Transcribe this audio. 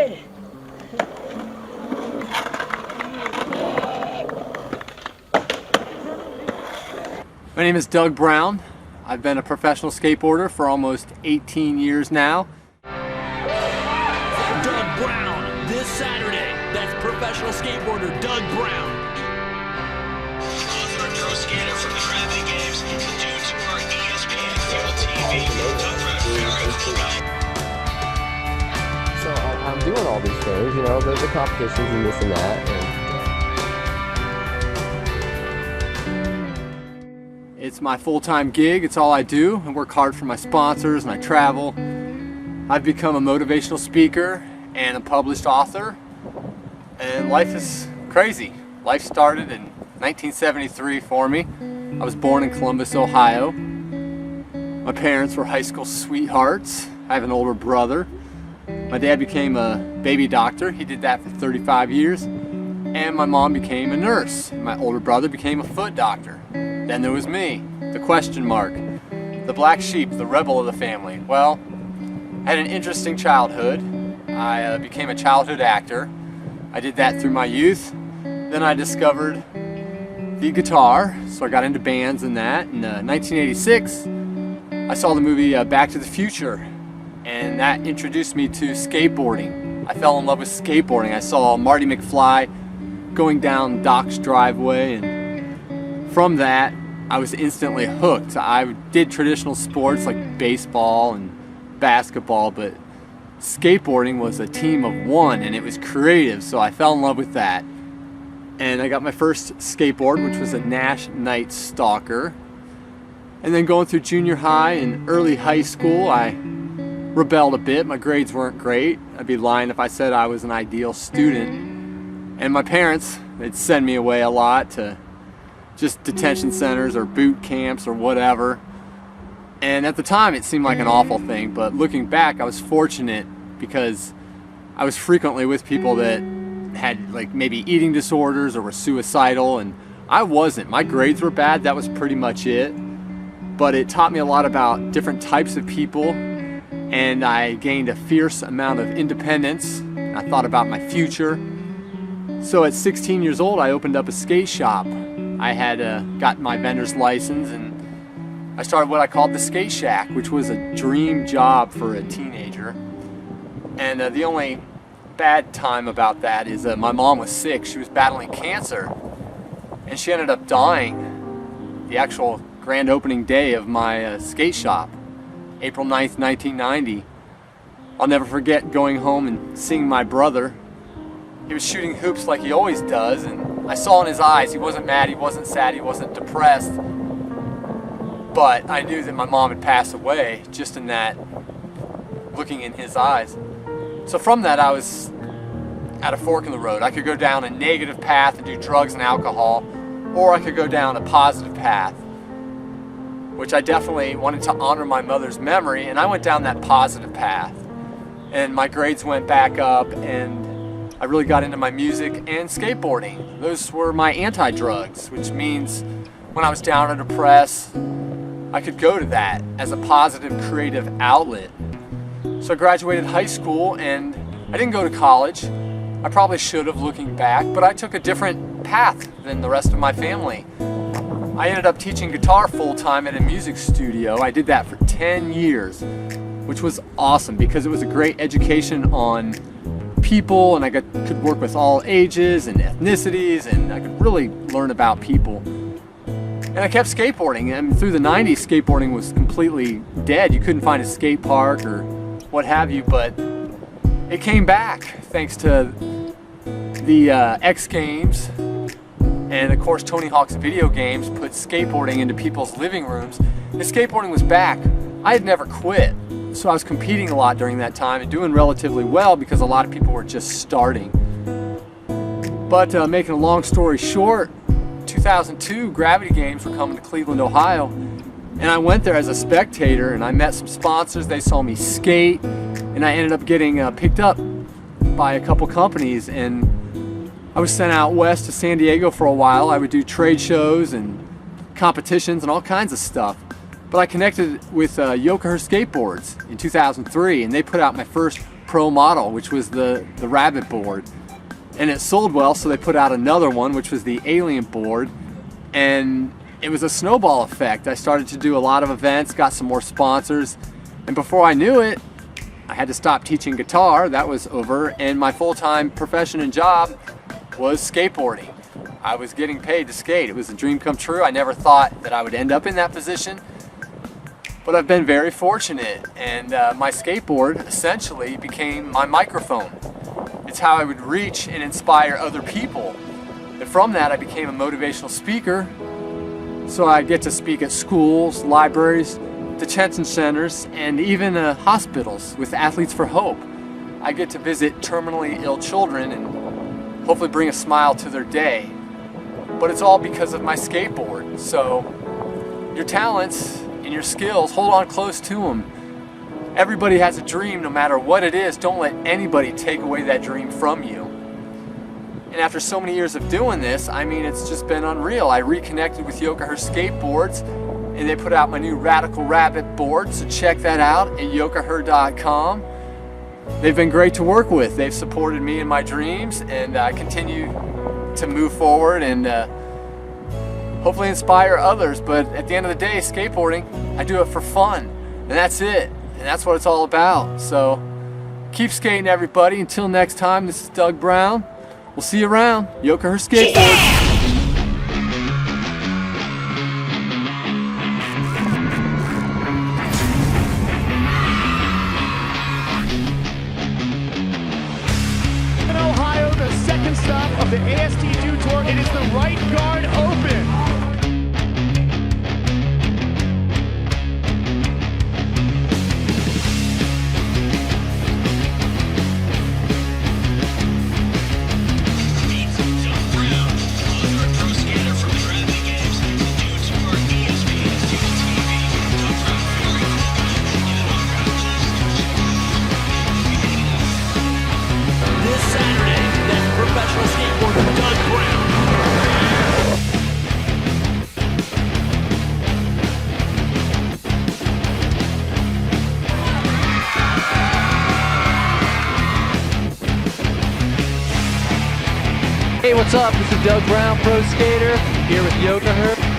Hey! My name is Doug Brown. I've been a professional skateboarder for almost 18 years now. Doug Brown, this Saturday. That's professional skateboarder Doug Brown. Author and pro skater from the Gravity Games, due to our ESPN Field TV. Doug Brown, very cool guy. So I'm doing all these things, you know, the competitions and this and that. It's my full-time gig. It's all I do. I work hard for my sponsors and I travel. I've become a motivational speaker and a published author. And life is crazy. Life started in 1973 for me. I was born in Columbus, Ohio. My parents were high school sweethearts. I have an older brother. My dad became a baby doctor. He did that for 35 years. And my mom became a nurse. My older brother became a foot doctor. Then there was me, the question mark, the black sheep, the rebel of the family. Well, I had an interesting childhood. I became a childhood actor. I did that through my youth. Then I discovered the guitar, so I got into bands and that. In 1986, I saw the movie Back to the Future, and that introduced me to skateboarding. I fell in love with skateboarding. I saw Marty McFly going down Doc's driveway, and from that, I was instantly hooked. I did traditional sports like baseball and basketball, but skateboarding was a team of one and it was creative, so I fell in love with that. And I got my first skateboard, which was a Nash Night Stalker. And then going through junior high and early high school, I rebelled a bit. My grades weren't great. I'd be lying if I said I was an ideal student. And my parents, they'd send me away a lot to just detention centers or boot camps or whatever. And at the time it seemed like an awful thing, but looking back I was fortunate because I was frequently with people that had like maybe eating disorders or were suicidal, and I wasn't. My grades were bad, that was pretty much it. But it taught me a lot about different types of people, and I gained a fierce amount of independence. I thought about my future. So at 16 years old I opened up a skate shop. I had gotten my vendor's license and I started what I called the Skate Shack, which was a dream job for a teenager. And the only bad time about that is my mom was sick. She was battling cancer and she ended up dying the actual grand opening day of my skate shop, April 9th, 1990. I'll never forget going home and seeing my brother. He was shooting hoops like he always does, and I saw in his eyes he wasn't mad, he wasn't sad, he wasn't depressed. But I knew that my mom had passed away just in that, looking in his eyes. So from that I was at a fork in the road. I could go down a negative path and do drugs and alcohol, or I could go down a positive path, which I definitely wanted to honor my mother's memory, and I went down that positive path. And my grades went back up, and I really got into my music and skateboarding. Those were my anti-drugs, which means when I was down or depressed, I could go to that as a positive creative outlet. So I graduated high school and I didn't go to college. I probably should have, looking back, but I took a different path than the rest of my family. I ended up teaching guitar full-time at a music studio. I did that for 10 years, which was awesome because it was a great education on people, and I could work with all ages and ethnicities, and I could really learn about people. And I kept skateboarding, and through the 90s skateboarding was completely dead. You couldn't find a skate park or what have you, but it came back thanks to the X Games, and of course Tony Hawk's video games put skateboarding into people's living rooms, and skateboarding was back. I had never quit. So I was competing a lot during that time and doing relatively well because a lot of people were just starting. But making a long story short, 2002 Gravity Games were coming to Cleveland, Ohio, and I went there as a spectator and I met some sponsors. They saw me skate and I ended up getting picked up by a couple companies, and I was sent out west to San Diego for a while. I would do trade shows and competitions and all kinds of stuff. But I connected with Yocaher Skateboards in 2003, and they put out my first pro model, which was the rabbit board. And it sold well, so they put out another one, which was the alien board. And it was a snowball effect. I started to do a lot of events, got some more sponsors, and before I knew it, I had to stop teaching guitar. That was over, and my full-time profession and job was skateboarding. I was getting paid to skate. It was a dream come true. I never thought that I would end up in that position, but I've been very fortunate, and my skateboard essentially became my microphone. It's how I would reach and inspire other people. And from that, I became a motivational speaker. So I get to speak at schools, libraries, detention centers, and even hospitals with Athletes for Hope. I get to visit terminally ill children and hopefully bring a smile to their day. But it's all because of my skateboard. So your talents and your skills, hold on close to them. Everybody has a dream, no matter what it is. Don't let anybody take away that dream from you. And after so many years of doing this, I mean, it's just been unreal. I reconnected with Yocaher Skateboards, and they put out my new Radical Rabbit board, so check that out at yocaher.com. They've been great to work with. They've supported me in my dreams, and I continue to move forward and hopefully inspire others. But at the end of the day, skateboarding, I do it for fun, and that's it. And that's what it's all about. So keep skating, everybody. Until next time, this is Doug Brown. We'll see you around. Yocaher Skateboards. In Ohio, the second stop of the AST2 Tour. It is the right guard open. Professional skateboarder Doug Brown. Hey, what's up? This is Doug Brown, pro skater, here with Yocaher.